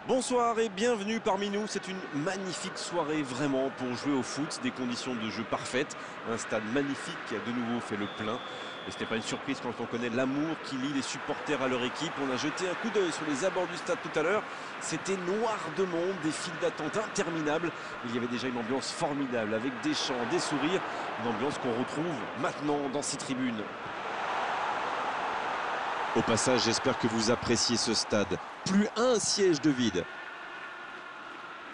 Bonsoir et bienvenue parmi nous. C'est une magnifique soirée vraiment pour jouer au foot, des conditions de jeu parfaites, un stade magnifique qui a de nouveau fait le plein. Et ce n'est pas une surprise quand on connaît l'amour qui lie les supporters à leur équipe. On a jeté un coup d'œil sur les abords du stade tout à l'heure. C'était noir de monde, des files d'attente interminables. Il y avait déjà une ambiance formidable avec des chants, des sourires. Une ambiance qu'on retrouve maintenant dans ces tribunes. Au passage, j'espère que vous appréciez ce stade. Plus un siège de vide.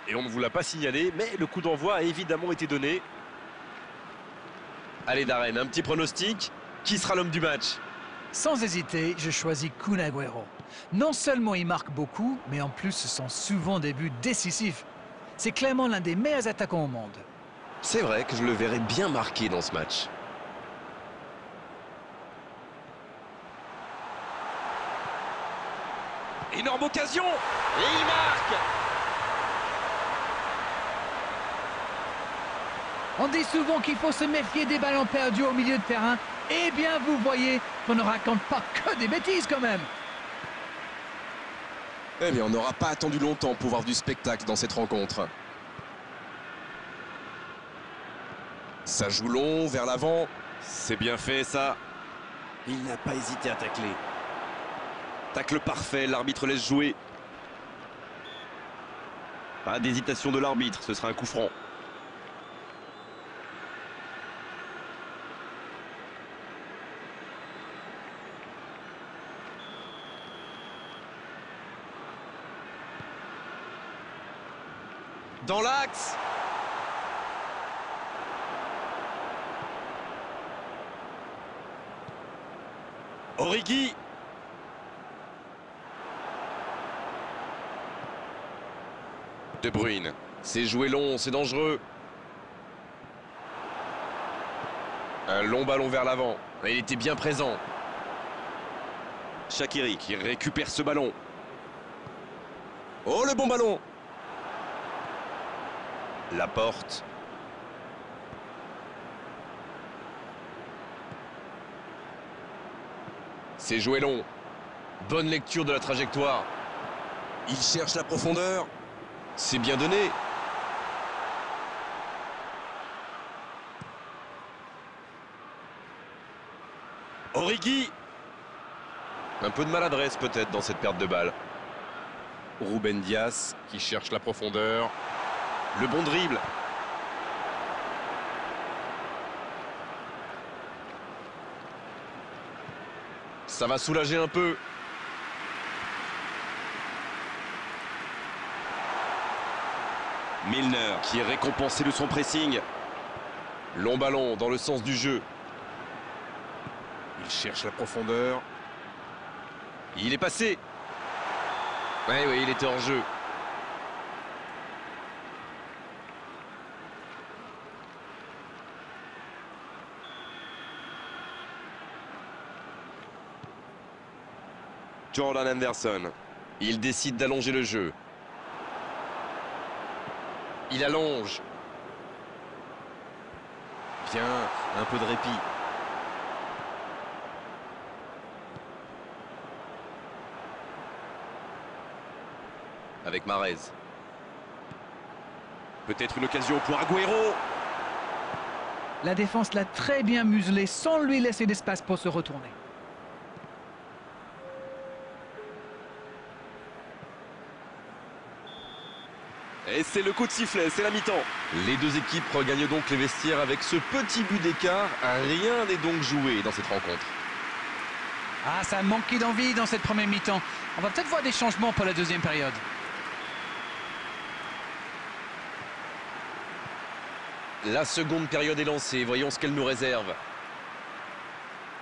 Et on ne vous l'a pas signalé, mais le coup d'envoi a évidemment été donné. Allez Darren, un petit pronostic. Qui sera l'homme du match? Sans hésiter, je choisis Kun Agüero. Non seulement il marque beaucoup, mais en plus ce sont souvent des buts décisifs. C'est clairement l'un des meilleurs attaquants au monde. C'est vrai que je le verrai bien marqué dans ce match. Énorme occasion! Et il marque! On dit souvent qu'il faut se méfier des ballons perdus au milieu de terrain. Eh bien, vous voyez qu'on ne raconte pas que des bêtises quand même. Eh bien, on n'aura pas attendu longtemps pour voir du spectacle dans cette rencontre. Ça joue long, vers l'avant. C'est bien fait, ça. Il n'a pas hésité à tacler. Tacle parfait, l'arbitre laisse jouer. Pas d'hésitation de l'arbitre, ce sera un coup franc. Dans l'axe. Origi. De Bruyne. C'est joué long, c'est dangereux. Un long ballon vers l'avant. Il était bien présent. Shaqiri qui récupère ce ballon. Oh, le bon ballon. Laporte. C'est joué long. Bonne lecture de la trajectoire. Il cherche la profondeur. C'est bien donné. Origi. Un peu de maladresse peut-être dans cette perte de balle. Ruben Dias qui cherche la profondeur. Le bon dribble. Ça va soulager un peu. Milner qui est récompensé de son pressing. Long ballon dans le sens du jeu. Il cherche la profondeur. Il est passé. Oui, il était hors jeu. Jordan Henderson. Il décide d'allonger le jeu. Il allonge. Bien, un peu de répit. Avec Mahrez. Peut-être une occasion pour Agüero. La défense l'a très bien muselé sans lui laisser d'espace pour se retourner. Et c'est le coup de sifflet, c'est la mi-temps. Les deux équipes regagnent donc les vestiaires avec ce petit but d'écart. Rien n'est donc joué dans cette rencontre. Ah, ça a manqué d'envie dans cette première mi-temps. On va peut-être voir des changements pour la deuxième période. La seconde période est lancée, voyons ce qu'elle nous réserve.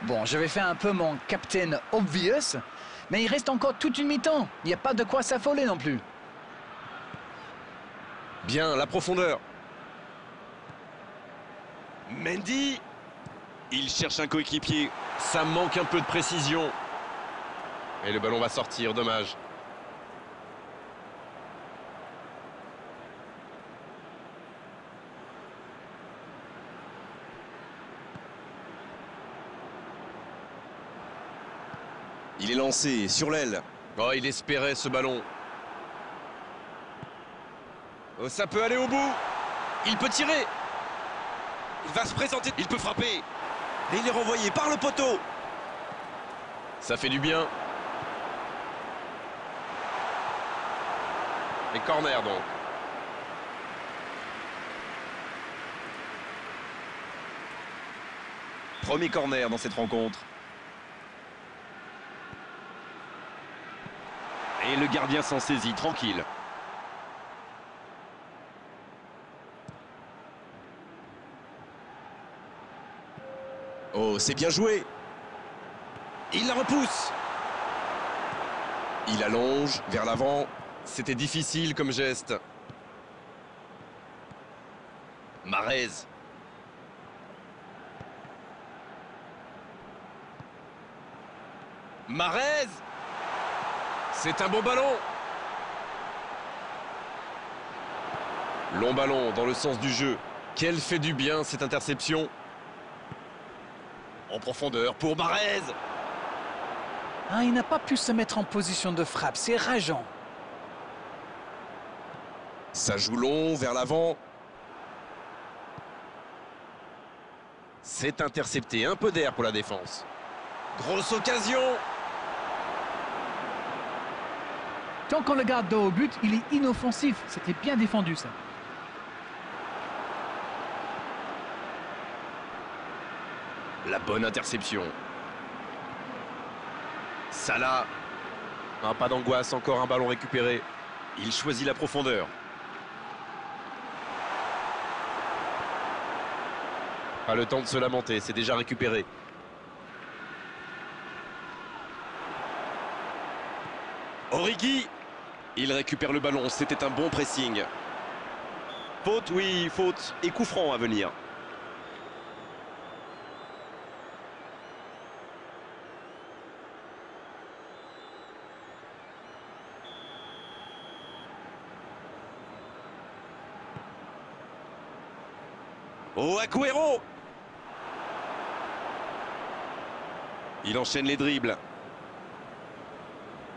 Bon, je vais faire un peu mon Captain Obvious, mais il reste encore toute une mi-temps. Il n'y a pas de quoi s'affoler non plus. Bien, la profondeur. Mendy. Il cherche un coéquipier. Ça manque un peu de précision. Et le ballon va sortir, dommage. Il est lancé sur l'aile. Oh, il espérait ce ballon. Oh, ça peut aller au bout. Il peut tirer. Il va se présenter. Il peut frapper. Et il est renvoyé par le poteau. Ça fait du bien. Et corner donc. Premier corner dans cette rencontre. Et le gardien s'en saisit, tranquille. Oh, c'est bien joué. Il la repousse. Il allonge vers l'avant. C'était difficile comme geste. Mahrez. Mahrez. C'est un bon ballon. Long ballon dans le sens du jeu. Quelle fait du bien cette interception. En profondeur pour Mahrez. Ah, il n'a pas pu se mettre en position de frappe, c'est rageant. Ça joue long vers l'avant. C'est intercepté, un peu d'air pour la défense. Grosse occasion. Tant qu'on le garde dos au but, il est inoffensif. C'était bien défendu, ça. La bonne interception. Salah. Pas d'angoisse, encore un ballon récupéré. Il choisit la profondeur. Pas le temps de se lamenter, c'est déjà récupéré. Origi. Il récupère le ballon, c'était un bon pressing. Faute, oui, faute. Et coup franc à venir. Oh, Agüero! Il enchaîne les dribbles.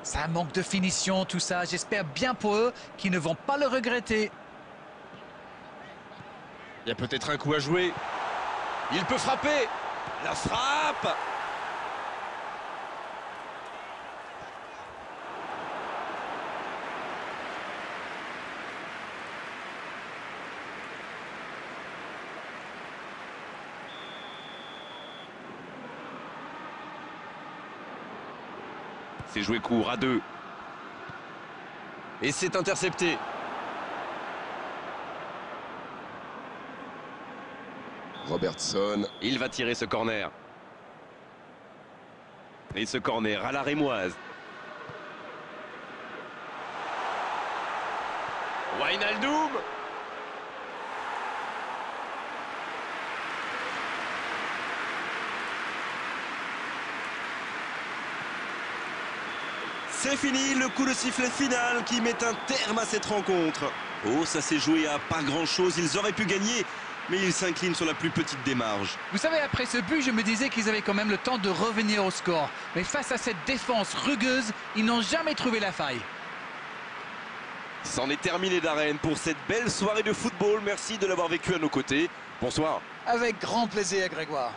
Ça manque de finition, tout ça. J'espère bien pour eux qu'ils ne vont pas le regretter. Il y a peut-être un coup à jouer. Il peut frapper. La frappe! C'est joué court à 2. Et c'est intercepté. Robertson. Il va tirer ce corner. Et ce corner à la rémoise. Wijnaldum. C'est fini, le coup de sifflet final qui met un terme à cette rencontre. Oh, ça s'est joué à pas grand-chose, ils auraient pu gagner, mais ils s'inclinent sur la plus petite des marges. Vous savez, après ce but, je me disais qu'ils avaient quand même le temps de revenir au score. Mais face à cette défense rugueuse, ils n'ont jamais trouvé la faille. C'en est terminé d'Arène pour cette belle soirée de football. Merci de l'avoir vécu à nos côtés. Bonsoir. Avec grand plaisir, Grégoire.